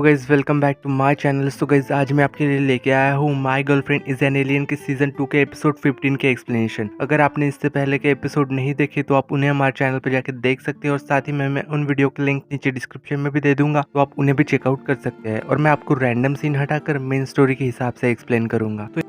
Guys welcome back to my channel. So guys आज मैं आपके लिए लेके आया हूँ my girlfriend is an alien के सीजन 2 के एपिसोड 15 के एक्सप्लेनेशन। अगर आपने इससे पहले के एपिसोड नहीं देखे तो आप उन्हें हमारे चैनल पर जाकर देख सकते हैं और साथ ही मैं उन वीडियो के लिंक नीचे डिस्क्रिप्शन में भी दे दूंगा, तो आप उन्हें भी चेकआउट कर सकते हैं। और मैं आपको रैंडम सीन हटाकर मेन स्टोरी के हिसाब से एक्सप्लेन करूंगा। तो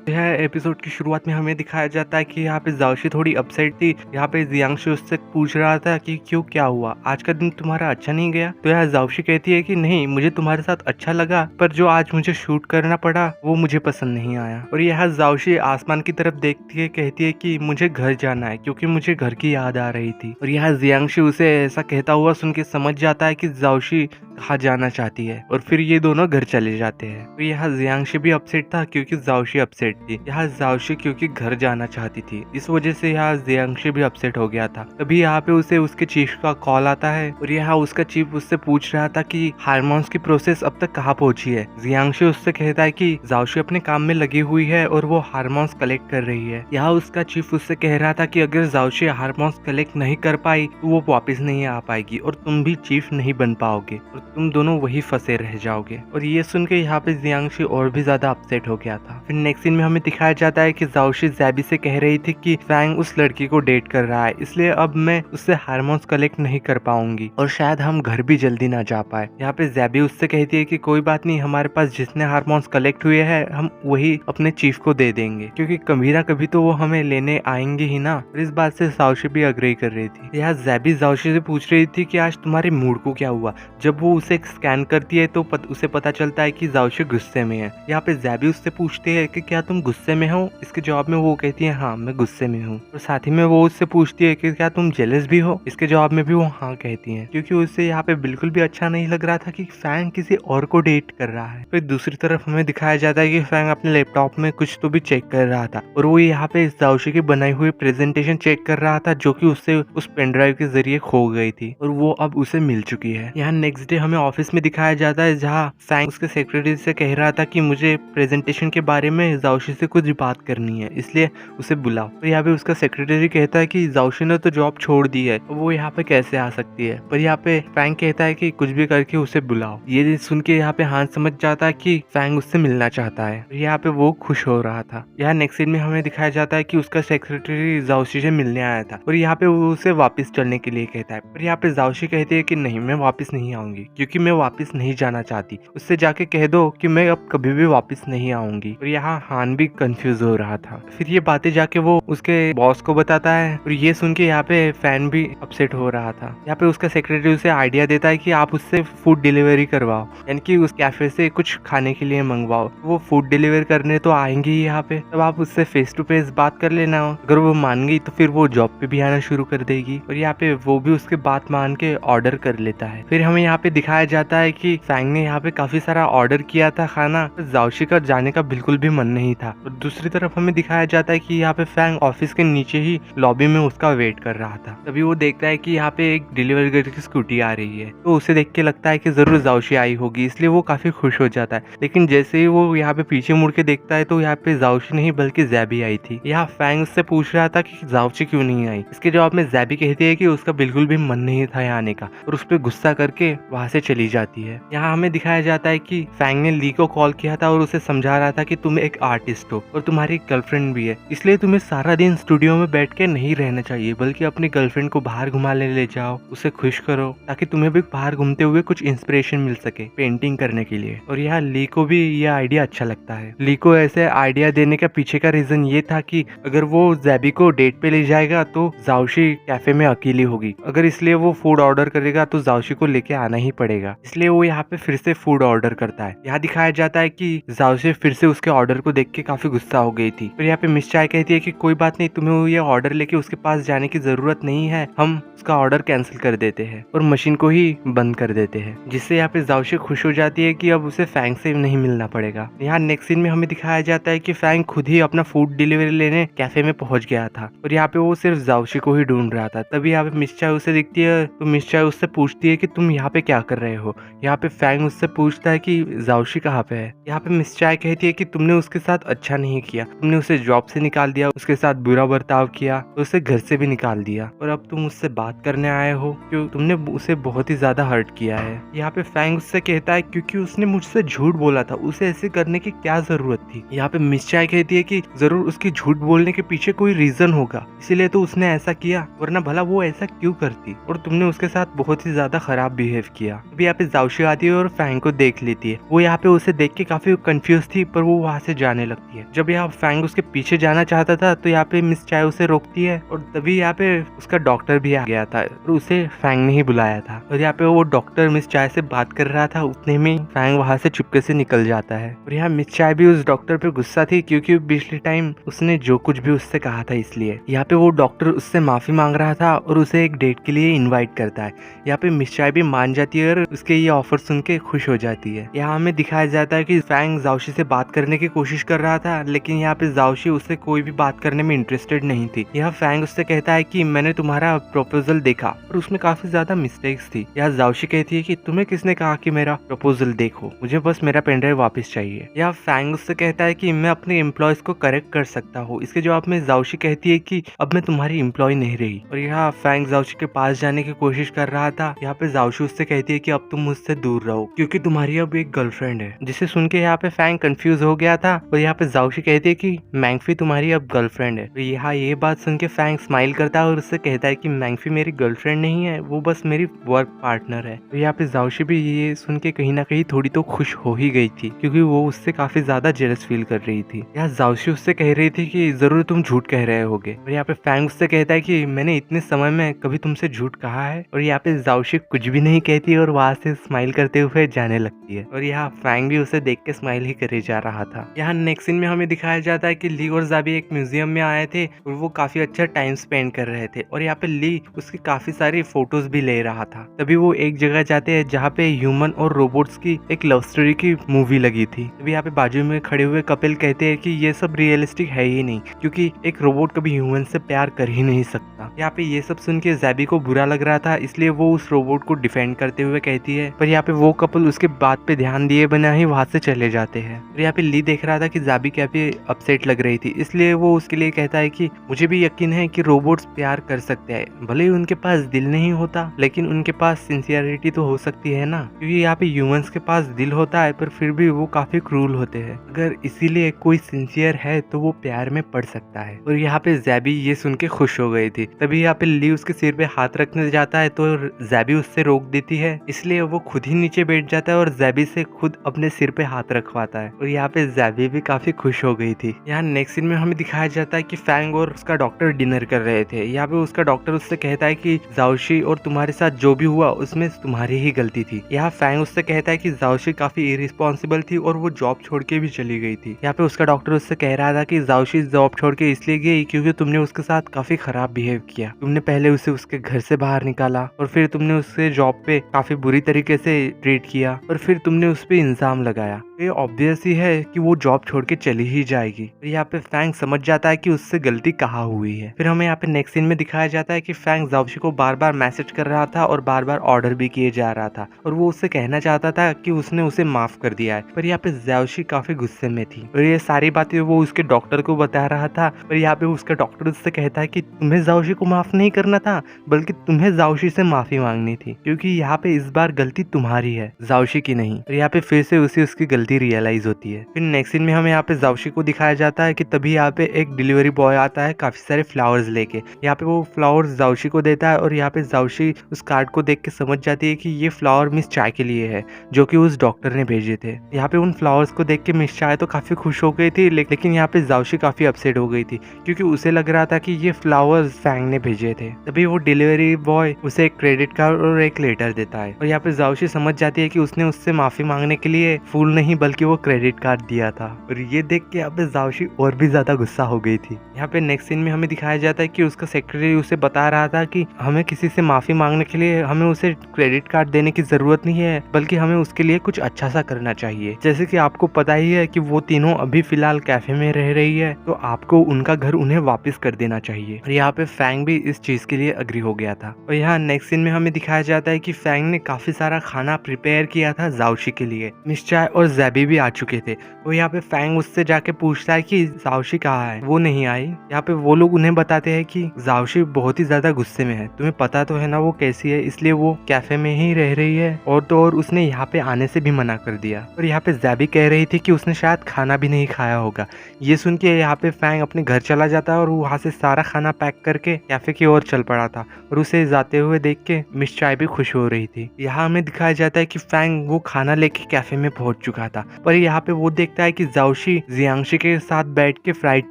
यह एपिसोड की शुरुआत में हमें दिखाया जाता है कि यहाँ पे जाओशी थोड़ी अपसेट थी। यहाँ पे जियांगशु उससे पूछ रहा था कि क्यों, क्या हुआ, आज का दिन तुम्हारा अच्छा नहीं गया। तो यहाँ जाओशी कहती है कि नहीं, मुझे तुम्हारे साथ अच्छा लगा, पर जो आज मुझे शूट करना पड़ा वो मुझे पसंद नहीं आया। और यहाँ जाओशी आसमान की तरफ देखती है, कहती है कि मुझे घर जाना है क्योंकि मुझे घर की याद आ रही थी। और यहाँ जियांगशु उसे ऐसा कहता हुआ सुन के समझ जाता है कि जाओशी कहाँ जाना चाहती है और फिर ये दोनों घर चले जाते हैं। तो यहाँ जियांगशु भी अपसेट था क्योंकि जाओशी अपसेट थी। यहाँ जाओशी क्योंकि घर जाना चाहती थी, इस वजह से यहाँ जियांगशु भी अपसेट हो गया था। तभी यहाँ पे उसे उसके चीफ का कॉल आता है और यहाँ उसका चीफ उससे पूछ रहा था कि हार्मोन्स की प्रोसेस अब तक कहाँ पहुंची है। जियांगशु उससे कहता है कि जाओशी अपने काम में लगी हुई है और वो हार्मोन्स कलेक्ट कर रही है। यहाँ उसका चीफ उससे कह रहा था कि अगर जाओशी हार्मोन्स कलेक्ट नहीं कर पाई तो वो वापस नहीं आ पाएगी और तुम भी चीफ नहीं बन पाओगे और तुम दोनों वही फंसे रह जाओगे। और ये सुन के यहाँ पे जियांगशु और भी ज्यादा अपसेट हो गया था। फिर नेक्स्ट सीन में हमें दिखाया जाता है कि जाओशी ज़ैबी से कह रही थी कि फैंग उस लड़की को डेट कर रहा है, इसलिए अब मैं उससे हार्मोन्स कलेक्ट नहीं कर पाऊंगी और शायद हम घर भी जल्दी ना जा पाए। यहाँ पे ज़ैबी उससे कहती है कि कोई बात नहीं, हमारे पास जितने हार्मोन्स कलेक्ट हुए हैं हम वही अपने चीफ को दे देंगे, क्योंकि कभी ना कभी तो वो हमें लेने आएंगे ही ना। और इस बात से जाओशी भी अग्री कर रही थी। यहाँ ज़ैबी जाओशी से पूछ रही थी कि आज तुम्हारे मूड को क्या हुआ। जब वो उसे स्कैन करती है तो उसे पता चलता है कि जाओशी गुस्से में है। यहाँ पे ज़ैबी उससे पूछती है कि क्या तुम गुस्से में हो। इसके जवाब में वो कहती है हाँ, मैं गुस्से में हूँ। और साथ ही में वो उससे पूछती है कि क्या तुम जेलस भी हो। इसके जवाब में भी वो हाँ कहती है, क्योंकि उसे यहाँ पे बिल्कुल भी अच्छा नहीं लग रहा था कि फैंग किसी और को डेट कर रहा है। फिर दूसरी तरफ हमें दिखाया जाता है कि फैंग अपने लैपटॉप में कुछ तो भी चेक कर रहा था और वो यहाँ पे जाओशी की बनाई हुई प्रेजेंटेशन चेक कर रहा था, जो कि उससे उस पेन ड्राइव के जरिए खो गई थी और वो अब उसे मिल चुकी है। यहाँ नेक्स्ट डे हमें ऑफिस में दिखाया जाता है, जहाँ फैंग उसके सेक्रेटरी से कह रहा था कि मुझे प्रेजेंटेशन के बारे में जाओशी से कुछ बात करनी है, इसलिए उसे बुलाओ। तो यहाँ पे उसका सेक्रेटरी कहता है कि जाओशी ने तो जॉब छोड़ दी है, वो यहाँ पे कैसे आ सकती है। पर यहाँ पे फैंग कहता है कि कुछ भी करके उसे बुलाओ। ये सुन के यहाँ पे हान समझ जाता है कि फैंग उससे मिलना चाहता है। यहाँ पे वो खुश हो रहा था। यहाँ नेक्स्ट सीन में हमें दिखाया जाता है कि उसका सेक्रेटरी जाओशी से मिलने आया था और यहाँ पे वो उसे वापस चलने के लिए कहता है। पर यहाँ पे जाओशी कहती है कि नहीं, मैं वापस नहीं आऊंगी, क्योंकि मैं वापस नहीं जाना चाहती। उससे जाके कह दो कि मैं अब कभी भी वापस नहीं आऊंगी। और यहाँ हान भी कंफ्यूज हो रहा था। फिर ये बातें जाके वो उसके बॉस को बताता है और ये सुन के यहाँ पे फैन भी अपसेट हो रहा था। यहाँ पे उसका सेक्रेटरी उसे आइडिया देता है कि आप उससे फूड डिलीवरी करवाओ, यानी कि उस कैफे से कुछ खाने के लिए मंगवाओ। वो फूड डिलीवर करने तो आएंगे ही यहाँ पे, तब आप उससे फेस टू फेस बात कर लेना। अगर वो मान गई तो फिर वो जॉब पे भी आना शुरू कर देगी। और यहाँ पे वो भी उसके बात मान के ऑर्डर कर लेता है। फिर हमें यहाँ पे दिखाया जाता है कि फैंग ने यहाँ पे काफी सारा ऑर्डर किया था खाना, जाओशी का जाने का बिल्कुल भी मन नहीं था। और दूसरी तरफ हमें दिखाया जाता है कि यहाँ पे फैंग ऑफिस के नीचे ही लॉबी में उसका वेट कर रहा था। तभी वो देखता है कि यहाँ पे एक डिलीवरी गर्ल की स्कूटी आ रही है, तो उसे देख के लगता है कि जरूर जाओशी आई होगी, इसलिए वो काफी खुश हो जाता है। लेकिन जैसे ही वो यहाँ पे पीछे मुड़ के देखता है तो यहाँ पे जाओशी नहीं बल्कि ज़ैबी आई थी। यहाँ फैंग उससे पूछ रहा था कि जाओशी क्यों नहीं आई। इसके जवाब में ज़ैबी कहती है कि उसका बिल्कुल भी मन नहीं था यहाँ आने का और उस पर गुस्सा करके वहां से चली जाती है। यहाँ हमें दिखाया जाता है कि फैंग ने ली को कॉल किया था और उसे समझा रहा था कि तुम एक आर्टिस्ट हो और तुम्हारी गर्लफ्रेंड भी है, इसलिए तुम्हें सारा दिन स्टूडियो में बैठ के नहीं रहना चाहिए, बल्कि अपनी गर्लफ्रेंड को बाहर घुमाने ले जाओ, उसे खुश करो, ताकि तुम्हें भी बाहर घूमते हुए कुछ इंस्पिरेशन मिल सके पेंटिंग करने के लिए। और यहाँ ली को भी यह आइडिया अच्छा लगता है। ली को ऐसे आइडिया देने का पीछे का रीजन ये था कि अगर वो ज़ैबी को डेट पे ले जाएगा तो जाओशी कैफे में अकेली होगी, अगर इसलिए वो फूड ऑर्डर करेगा तो जाओशी को लेके आना ही पड़ेगा, इसलिए वो यहाँ पे फिर से फूड ऑर्डर करता है। यहाँ दिखाया जाता है कि जाओशी फिर से उसके ऑर्डर को देख के काफी गुस्सा हो गई थी। फिर यहाँ पे मिस चाय कहती है कि कोई बात नहीं, तुम्हें ये ऑर्डर लेके उसके पास जाने की जरूरत नहीं है, हम उसका ऑर्डर कैंसिल कर देते हैं और मशीन को ही बंद कर देते हैं, जिससे यहाँ पे जाओशी खुश हो जाती है कि अब उसे फैंग से नहीं मिलना पड़ेगा। यहाँ नेक्स्ट सीन में हमें दिखाया जाता है कि फैंग खुद ही अपना फूड डिलीवरी लेने कैफे में पहुंच गया था और यहाँ पे वो सिर्फ जाओशी को ही ढूंढ रहा था। तभी यहाँ पे मिस चाय उसे दिखती है तो मिस चाय उससे पूछती है कि तुम यहाँ पे क्या कर रहे हो? यहाँ पे फैंग उससे पूछता है कि जाओशी कहाँ पे है। यहाँ पे मिस चाय कहती है कि तुमने उसके साथ अच्छा नहीं किया, तुमने उसे जॉब से निकाल दिया, उसके साथ बुरा बर्ताव किया, तो उसे घर से भी निकाल दिया, और अब तुम उससे बात करने आए हो क्यों? तुमने उसे बहुत ही ज्यादा हर्ट किया है। यहाँ पे फैंग उससे कहता है क्योंकि उसने मुझसे झूठ बोला था, उसे ऐसे करने की क्या जरूरत थी। यहाँ पे मिस चाय कहती है कि जरूर उसकी झूठ बोलने के पीछे कोई रीजन होगा, इसीलिए तो उसने ऐसा किया, वरना भला वो ऐसा क्यों करती, और तुमने उसके साथ बहुत ही ज्यादा खराब बिहेव किया। अभी यहाँ पे जाओशी आती है और फैंग को देख लेती है। वो यहाँ पे उसे देख के काफी कंफ्यूज थी, पर वो वहाँ से जाने लगती है। जब यहाँ फैंग उसके पीछे जाना चाहता था तो यहाँ पे मिस चाय उसे रोकती है, और तभी यहाँ पे उसका डॉक्टर भी आ गया था और उसे फैंग ने ही बुलाया था। और यहाँ पे वो डॉक्टर मिस चाय से बात कर रहा था, उतने में फैंग वहाँ से चुपके से निकल जाता है। और यहाँ मिस चाय भी उस डॉक्टर पे गुस्सा थी, क्योंकि पिछले टाइम उसने जो कुछ भी उससे कहा था, इसलिए यहाँ पे वो डॉक्टर उससे माफी मांग रहा था और उसे एक डेट के लिए इनवाइट करता है। यहाँ पे मिस चाय भी मान जाती है और उसके ये ऑफर सुन के खुश हो जाती है। यहाँ हमें दिखाया जाता है कि फैंग जाओशी से बात करने की कोशिश कर रहा था, लेकिन यहाँ पे जाओशी उससे कोई भी बात करने में इंटरेस्टेड नहीं थी। यहाँ फैंग उससे कहता है कि मैंने तुम्हारा प्रपोजल देखा और उसमें काफी ज्यादा मिस्टेक्स थी। यहाँ जाओशी कहती है कि तुम्हें किसने कहा कि मेरा प्रपोजल देखो, मुझे बस मेरा पेनड्राइव वापस चाहिए। यहाँ फैंग उससे कहता है कि मैं अपने एम्प्लॉयज को करेक्ट कर सकता हूँ। इसके जवाब में जाओशी कहती है कि अब मैं तुम्हारी एम्प्लॉय नहीं रही। और यहाँ फैंग जाओशी के पास जाने की कोशिश कर रहा था। यहाँ पे जाओशी उससे कहती है कि अब तुम मुझसे दूर रहो, क्योंकि तुम्हारी अब एक गर्लफ्रेंड है। जिसे सुन के यहाँ पे फैंग कंफ्यूज हो गया था, और यहाँ पे जाओशी कहती है कि मैंगफी तुम्हारी अब गर्लफ्रेंड है। तो यहाँ ये बात सुन के फैंग स्माइल करता है और उससे कहता है कि मैंगफी मेरी गर्लफ्रेंड नहीं है, वो बस मेरी वर्क पार्टनर है। तो यहाँ पे जाओशी भी ये सुन के कहीं ना कहीं थोड़ी तो खुश हो ही गई थी, क्योंकि वो उससे काफी ज्यादा जेलस फील कर रही थी। यहाँ जाओशी उससे कह रही थी कि जरूर तुम झूठ कह रहे होगे। और यहाँ पे फैंग उससे कहता है कि मैंने इतने समय में कभी तुमसे झूठ कहा है। और यहाँ पे जाओशी कुछ भी नहीं कहती और वहां से स्माइल करते हुए जाने लगती है। और यहाँ फैंग भी उसे देख के स्माइल ही करे जा रहा था। यहाँ नेक्स्ट सीन में हमें दिखाया जाता है कि ली और जाबी एक म्यूजियम में आए थे और वो काफी अच्छा टाइम स्पेंड कर रहे थे। और यहाँ पे ली उसकी काफी सारी फोटोज भी ले रहा था। तभी वो एक जगह जाते हैं जहाँ पे ह्यूमन और रोबोट्स की एक लव स्टोरी की मूवी लगी थी। तभी यहाँ पे बाजू में खड़े हुए कपिल कहते हैं कि ये सब रियलिस्टिक है ही नहीं, क्योंकि एक रोबोट कभी ह्यूमन से प्यार कर ही नहीं सकता। यहाँ पे ये सब सुन के ज़ैबी को बुरा लग रहा था, इसलिए वो उस रोबोट को डिफेंड करते हुए कहती है। पर यहाँ पे वो कपल उसके बात पे ध्यान दिए बिना ही वहां से चले जाते हैं। और यहाँ पे ली देख रहा था कि ज़ैबी काफी अपसेट लग रही थी, इसलिए वो उसके लिए कहता है कि मुझे भी यकीन है कि रोबोट्स प्यार कर सकते हैं, भले ही उनके पास दिल नहीं होता, लेकिन उनके पास सिंसियरिटी तो हो सकती है ना, क्योंकि यहाँ पे ह्यूमंस के पास दिल होता है पर फिर भी वो काफी क्रूल होते हैं। अगर इसीलिए कोई सिंसियर है तो वो प्यार में पड़ सकता है। और यहाँ पे ज़ैबी ये सुन के खुश हो गई थी। तभी यहाँ पे ली उसके सिर पे हाथ रखने जाता है तो ज़ैबी उससे रोक देती है, इसलिए वो खुद ही नीचे बैठ जाता है और ज़ैबी से खुद अपने सिर पे हाथ रखवाता है। और यहाँ पे ज़ैबी भी काफी खुश हो गई थी। यहाँ नेक्स्ट सीन में हमें दिखाया जाता है कि फैंग और उसका डॉक्टर डिनर कर रहे थे। यहाँ पे उसका डॉक्टर उससे कहता है कि जाओशी और तुम्हारे साथ जो भी हुआ उसमें तुम्हारी ही गलती थी। यहाँ फैंग उससे कहता है कि जाओशी काफी इरिस्पॉन्सिबल थी और वो जॉब छोड़ के भी चली गई थी। यहाँ पे उसका डॉक्टर उससे कह रहा था कि जाओशी जॉब छोड़ के इसलिए गई क्योंकि तुमने उसके साथ काफी खराब बिहेव किया। तुमने पहले उसे उसके घर से बाहर निकाला और फिर तुमने उससे जॉब पे काफी बुरी तरीके से ट्रीट किया और फिर तुमने उस पर इल्जाम लगाया। ये ऑब्वियस ही है कि वो जॉब छोड़ के चली ही जाएगी। और यहाँ पे फैंग समझ जाता है कि उससे गलती कहाँ हुई है। फिर हमें यहाँ पे नेक्स्ट सीन में दिखाया जाता है कि फैंग जाओशी को बार बार मैसेज कर रहा था और बार बार ऑर्डर भी किए जा रहा था और वो उससे कहना चाहता था कि उसने उसे माफ कर दिया है। पर यहाँ पे जाओशी काफी गुस्से में थी और ये सारी बातें वो उसके डॉक्टर को बता रहा था। और यहाँ पे उसका डॉक्टर उससे कहता है कि तुम्हें जाओशी को माफ नहीं करना था, बल्कि तुम्हें जाओशी से माफी मांगनी थी, क्योंकि यहाँ पे इस बार गलती तुम्हारी है, जाओशी की नहीं। और यहाँ पे फिर से उसे उसकी गलती रियलाइज होती है। फिर नेक्स्ट सीन में हमें यहाँ पे जाओशी को दिखाया जाता है कि तभी यहाँ पे एक डिलीवरी बॉय आता है काफी सारे फ्लावर्स लेके। यहाँ पे वो फ्लावर्स जाओशी को देता है और यहाँ पे जाओशी उस कार्ड को देख के समझ जाती है कि ये फ्लावर मिस चाय के लिए है, जो कि उस डॉक्टर ने भेजे थे। यहाँ पे उन फ्लावर्स को देख के मिस चाय तो काफी खुश हो गई थी, लेकिन यहाँ पे जाओशी काफी अपसेट हो गई थी, क्योंकि उसे लग रहा था कि ये फ्लावर्स फैंग ने भेजे थे। तभी वो डिलीवरी बॉय उसे एक क्रेडिट कार्ड और एक लेटर देता है और यहाँ पे जाओशी समझ जाती है कि उसने उससे माफी मांगने के लिए फूल नहीं नहीं बल्कि वो क्रेडिट कार्ड दिया था। और ये देख के यहाँ पे जाओशी और भी ज्यादा गुस्सा हो गई थी। यहाँ पे नेक्स्ट सीन में हमें दिखाया जाता है कि उसका सेक्रेटरी उसे बता रहा था कि हमें किसी से माफी मांगने के लिए हमें उसे क्रेडिट कार्ड देने की जरूरत नहीं है, बल्कि हमें उसके लिए कुछ अच्छा सा करना चाहिए। जैसे कि आपको पता ही है कि वो तीनों अभी फिलहाल कैफे में रह रही है, तो आपको उनका घर उन्हें वापस कर देना चाहिए। और यहाँ पे फैंग भी इस चीज के लिए अग्री हो गया था। और यहाँ नेक्स्ट सीन में हमें दिखाया जाता है कि फैंग ने काफी सारा खाना प्रिपेयर किया था जाओशी के लिए। मिस चाय और ज़ैबी भी आ चुके थे। और यहाँ पे फैंग उससे जाके पूछता है कि जाओशी कहाँ है, वो नहीं आई। यहाँ पे वो लोग उन्हें बताते हैं कि जाओशी बहुत ही ज्यादा गुस्से में है, तुम्हें पता तो है ना वो कैसी है, इसलिए वो कैफे में ही रह रही है, और तो और उसने यहाँ पे आने से भी मना कर दिया। और यहाँ पे ज़ैबी कह रही थी कि उसने शायद खाना भी नहीं खाया होगा। ये सुन के यहाँ पे फैंग अपने घर चला जाता है और वहाँ से सारा खाना पैक करके कैफे की ओर चल पड़ा था। और उसे जाते हुए देख के मिस चाय भी खुश हो रही थी। यहाँ हमें दिखाया जाता है कि फैंग वो खाना लेके कैफे में पहुंच चुका था, पर यहाँ पे वो देखता है कि जाओशी जियांगशी के साथ बैठ के फ्राइड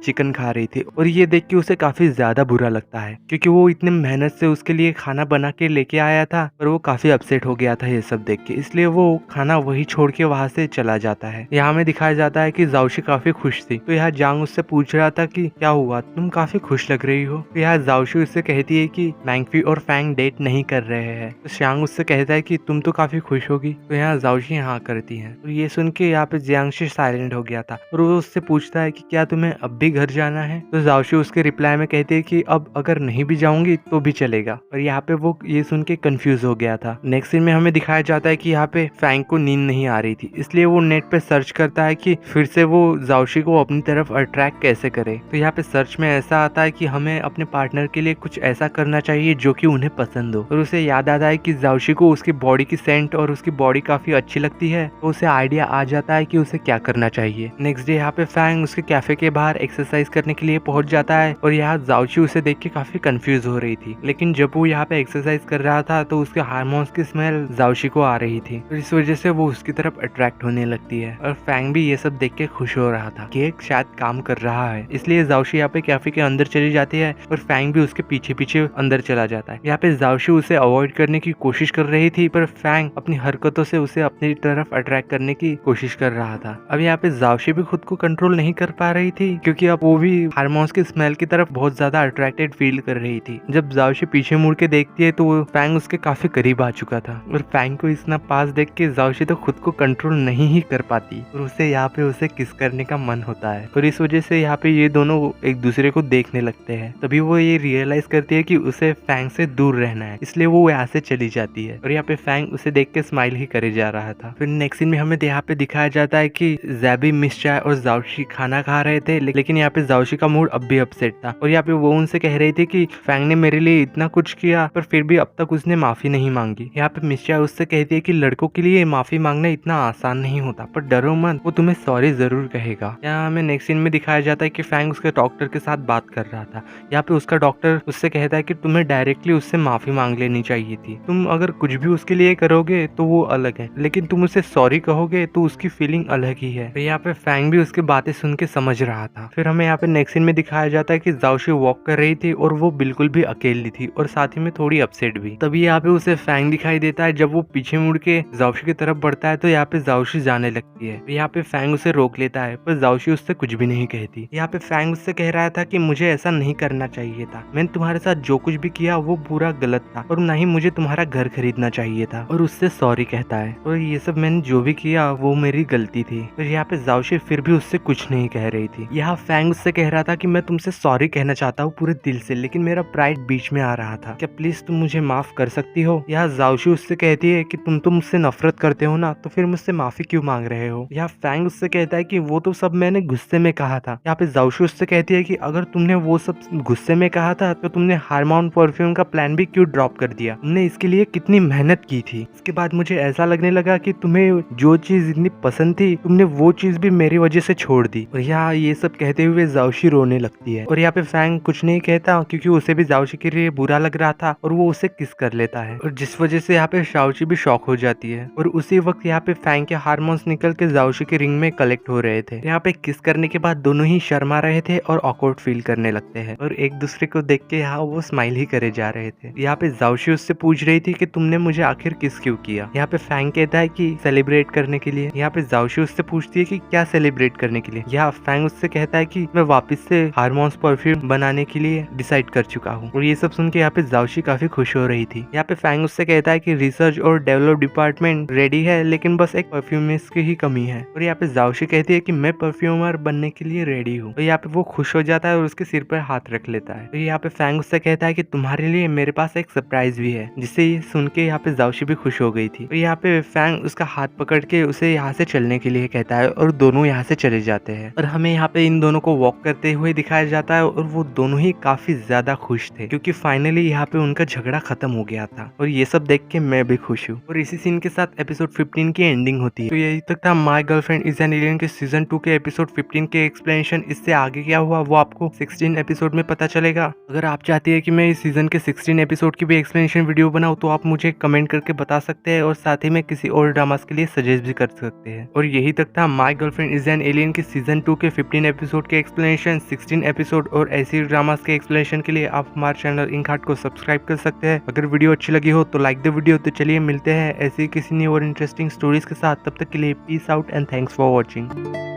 चिकन खा रही थी। और ये देख के उसे काफी ज्यादा बुरा लगता है, क्योंकि वो इतने मेहनत से उसके लिए खाना बना के लेके आया था, और वो काफी अपसेट हो गया था ये सब देख के, इसलिए वो खाना वही छोड़ के वहां से चला जाता है। यहाँ हमें दिखाया जाता है कि जाओशी काफी खुश थी। तो यहाँ जांग उससे पूछ रहा था कि क्या हुआ, तुम काफी खुश लग रही हो। तो यहाँ जाओशी उससे कहती है कि मैंगफी और फैंग डेट नहीं कर रहे हैं। तो शांग उससे कहता है कि तुम तो काफी खुश होगी। तो यहाँ जाओशी हाँ करती है। तो ये सुन के यहाँ पे जियांगशी साइलेंट हो गया था, और वो उससे पूछता है कि क्या तुम्हें अब भी घर जाना है। तो जाओशी उसके रिप्लाई में कहती है कि अब अगर नहीं भी जाऊंगी तो भी चलेगा। और यहाँ पे वो ये सुन के कंफ्यूज हो गया था। नेक्स्ट सीन में हमें दिखाया जाता है कि यहाँ पे फैंग को नींद नहीं आ रही थी, इसलिए वो नेट पे सर्च करता है कि फिर से वो जाओशी को अपनी तरफ अट्रैक्ट कैसे करे। तो यहाँ पे सर्च में ऐसा आता है कि हमें अपने पार्टनर के लिए कुछ ऐसा करना चाहिए जो कि उन्हें पसंद हो। और उसे याद आता है कि जाओशी को उसकी बॉडी की सेंट और उसकी बॉडी काफी अच्छी लगती है, तो उसे आइडिया आ जाता है कि उसे क्या करना चाहिए। नेक्स्ट डे यहाँ पे फैंग उसके कैफे के बाहर एक्सरसाइज करने के लिए पहुंच जाता है, और यहाँ जाओशी उसे देख के काफी कंफ्यूज हो रही थी। लेकिन जब वो यहाँ पे एक्सरसाइज कर रहा था तो उसके हार्मोन्स की स्मेल जाओशी को आ रही थी, तो इस वजह से वो उसकी तरफ अट्रैक्ट होने लगती है। और फैंग भी ये सब देख के खुश हो रहा था कि एक शायद काम कर रहा है, इसलिए जाओशी यहाँ पे कैफे के अंदर चली जाती है, और फैंग भी उसके पीछे पीछे अंदर चला जाता है। यहाँ पे जाओशी उसे अवॉइड करने की कोशिश कर रही थी, पर फैंग अपनी हरकतों से उसे अपनी तरफ अट्रैक्ट करने की कोशिश कर रहा था। अब यहाँ पे जाओशी भी खुद को कंट्रोल नहीं कर पा रही थी, क्योंकि अब वो भी हार्मोन्स की स्मेल की तरफ बहुत ज्यादा अट्रैक्टेड फील कर रही थी। जब जाओशी पीछे मुड़ के देखती है तो फैंग उसके काफी करीब आ चुका था, और फैंग को इतना पास देख के जाओशी तो खुद को कंट्रोल नहीं ही कर पाती, और उसे यहाँ पे उसे किस करने का मन होता है। और इस वजह से यहाँ पे ये दोनों एक दूसरे को देखने लगते हैं। तभी वो ये रियलाइज करती है कि उसे फैंग से दूर रहना है, इसलिए वो यहाँ से चली जाती है। और यहाँ पे फैंग उसे देख के स्माइल ही करे जा रहा था। फिर नेक्स्ट सीन में हमें यहाँ पे दिखाया जाता है कि ज़ैबी, मिस चाय और जाओशी खाना खा रहे थे, लेकिन यहाँ पे जाओशी का मूड अब भी अपसेट था। और यहाँ पे वो उनसे कह रही थी कि फैंग ने मेरे लिए इतना कुछ किया, पर फिर भी अब तक उसने माफी नहीं मांगी। यहाँ पे मिस चाय उससे कहती है कि लड़कों के लिए माफी मांगना इतना आसान नहीं होता, पर डरो मत, वो तुम्हें सॉरी जरूर कहेगा। यहाँ हमें नेक्स्ट सीन में दिखाया जाता है कि फैंग उसके डॉक्टर के साथ बात कर रहा था। यहाँ पे उसका डॉक्टर उससे कहता है कि तुम्हें डायरेक्टली उससे माफी मांग लेनी चाहिए थी। तुम अगर कुछ भी उसके लिए करोगे तो वो अलग है, लेकिन तुम उसे सॉरी कहोगे तो उसकी फीलिंग अलग ही है। यहाँ पे फैंग भी उसकी बातें सुन के समझ रहा था। फिर हमें यहाँ पे नेक्स्ट सीन में दिखाया जाता है कि जाओशी वॉक कर रही थी, और वो बिल्कुल भी अकेली थी, और साथ ही में थोड़ी अपसेट भी। तभी यहाँ पे उसे फैंग दिखाई देता है। जब वो पीछे मुड़ के जाओशी की तरफ बढ़ता है तो यहाँ पे जाओशी जाने लगती है। यहाँ पे फैंग उसे रोक लेता है, पर जाओशी उससे कुछ भी नहीं कहती। यहाँ पे फैंग उससे कह रहा था कि मुझे ऐसा नहीं करना चाहिए था, मैंने तुम्हारे साथ जो कुछ भी किया वो पूरा गलत था, और ना ही मुझे तुम्हारा घर खरीदना चाहिए था। और उससे सॉरी कहता है, और ये सब मैंने जो भी किया वो मेरी गलती थी। और यहाँ पे जाओशी फिर भी उससे कुछ नहीं कह रही थी। यहाँ फैंग उससे कह रहा था कि मैं तुमसे सॉरी कहना चाहता हूँ पूरे दिल से, लेकिन मेरा प्राइड बीच में आ रहा था, क्या प्लीज तुम मुझे माफ कर सकती हो। यहाँ जाओशी उससे कहती है कि तुम तो मुझसे नफरत करते हो ना, तो फिर मुझसे माफी क्यों मांग रहे हो। यहाँ फैंग उससे कहता है कि वो तो सब मैंने गुस्से में कहा था। यहाँ पे जाओशी उससे कहती है कि अगर तुमने वो सब गुस्से में कहा था तो तुमने हार्मोन परफ्यूम का प्लान भी क्यों ड्रॉप कर दिया, तुमने इसके लिए कितनी मेहनत की थी। इसके बाद मुझे ऐसा लगने लगा कि तुम्हें जो चीज इतनी पसंद थी तुमने वो चीज भी मेरी वजह से छोड़ दी। और यहाँ ये सब कहते हुए जाओशी रोने लगती है, और यहाँ पे फैंग कुछ नहीं कहता, क्योंकि उसे भी जाओशी के लिए बुरा लग रहा था, और वो उसे किस कर लेता है, और जिस वजह से यहाँ पे जाओशी भी शॉक हो जाती है। और उसी वक्त यहाँ पे फैंग के हार्मोन्स निकल के जाओशी के रिंग में कलेक्ट हो रहे थे। यहाँ पे किस करने के बाद दोनों ही शर्मा रहे थे और ऑकवर्ड फील करने लगते हैं, और एक दूसरे को देख के यहाँ वो स्माइल ही करे जा रहे थे। यहाँ पे जाओशी उससे पूछ रही थी कि तुमने मुझे आखिर किस क्यों किया। यहाँ पे फैंग कहता है कि सेलिब्रेट करने के लिए। यहाँ पे जाओशी उससे पूछती है कि क्या सेलिब्रेट करने के लिए। यहाँ फैंग उससे कहता है कि मैं वापस से हार्मोन्स परफ्यूम बनाने के लिए डिसाइड कर चुका हूँ। और ये सब सुन के यहाँ पे जाओशी काफी खुश हो रही थी। यहाँ पे फैंग उससे कहता है कि रिसर्च और डेवलप डिपार्टमेंट रेडी है, लेकिन बस एक परफ्यूमिस्ट की ही कमी है। और यहाँ पे जाओशी कहती है कि मैं परफ्यूमर बनने के लिए रेडी हूँ। तो यहाँ पे वो खुश हो जाता है और उसके सिर पर हाथ रख लेता है। तो यहाँ पे फैंग उससे कहता है कि तुम्हारे लिए मेरे पास एक सरप्राइज भी है, जिससे ये सुन के यहाँ पे जाओशी भी खुश हो गई थी। तो यहाँ पे फैंग उसका हाथ पकड़ के उसे यहाँ से चलने के लिए कहता है और दोनों यहाँ से चले जाते हैं। और हमें यहाँ पे इन दोनों को वॉक करते हुए दिखाया जाता है और वो दोनों ही काफी ज्यादा खुश थे, क्योंकि फाइनली यहाँ पे उनका झगड़ा खत्म हो गया था। और ये सब देख के मैं भी खुश हूँ। और इसी सीन के साथ एपिसोड 15 की एंडिंग होती है। तो यही तक था my girlfriend is an alien के सीजन 2 के एपिसोड 15 के एक्सप्लेनेशन। इससे आगे क्या हुआ वो आपको 16 एपिसोड में पता चलेगा। अगर आप चाहती है कि मैं इस सीजन के 16 एपिसोड की भी एक्सप्लेनेशन वीडियो बनाऊं तो आप मुझे कमेंट करके बता सकते हैं, और साथ ही में किसी और ड्रामास के लिए सजेस्ट भी कर सकते हैं। और यही तक था my girlfriend is an alien के सीजन 2 के 15 एपिसोड के एक्सप्लेनेशन। 16 एपिसोड और ऐसी ड्रामास के एक्सप्लेनेशन के लिए आप हमारे चैनल इंक हार्ट को सब्सक्राइब कर सकते हैं। अगर वीडियो अच्छी लगी हो तो लाइक द वीडियो। तो चलिए मिलते हैं ऐसी किसी न्यू और इंटरेस्टिंग स्टोरीज के साथ। तब तक के लिए peace out and thanks for watching.